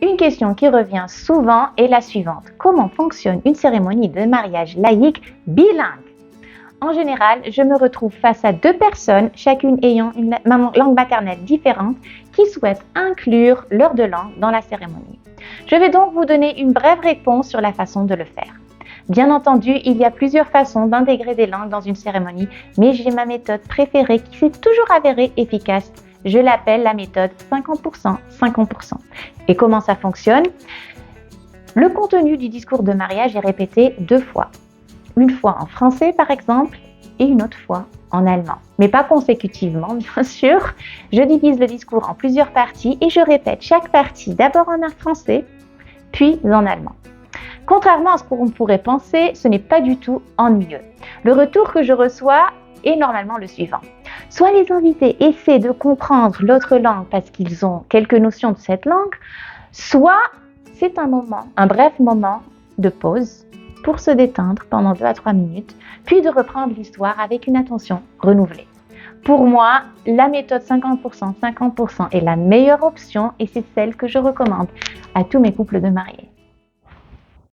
Une question qui revient souvent est la suivante. Comment fonctionne une cérémonie de mariage laïque bilingue? En général, je me retrouve face à deux personnes, chacune ayant une langue maternelle différente, qui souhaitent inclure leurs deux langues dans la cérémonie. Je vais donc vous donner une brève réponse sur la façon de le faire. Bien entendu, il y a plusieurs façons d'intégrer des langues dans une cérémonie, mais j'ai ma méthode préférée qui s'est toujours avérée efficace. Je l'appelle la méthode 50%, 50%. Et comment ça fonctionne? Le contenu du discours de mariage est répété 2 fois. Une fois en français par exemple, et une autre fois en allemand. Mais pas consécutivement, bien sûr. Je divise le discours en plusieurs parties et je répète chaque partie d'abord en français, puis en allemand. Contrairement à ce qu'on pourrait penser, ce n'est pas du tout ennuyeux. Le retour que je reçois est normalement le suivant. Soit les invités essaient de comprendre l'autre langue parce qu'ils ont quelques notions de cette langue, soit c'est un bref moment de pause pour se détendre pendant 2 à 3 minutes, puis de reprendre l'histoire avec une attention renouvelée. Pour moi, la méthode 50%, 50% est la meilleure option et c'est celle que je recommande à tous mes couples de mariés.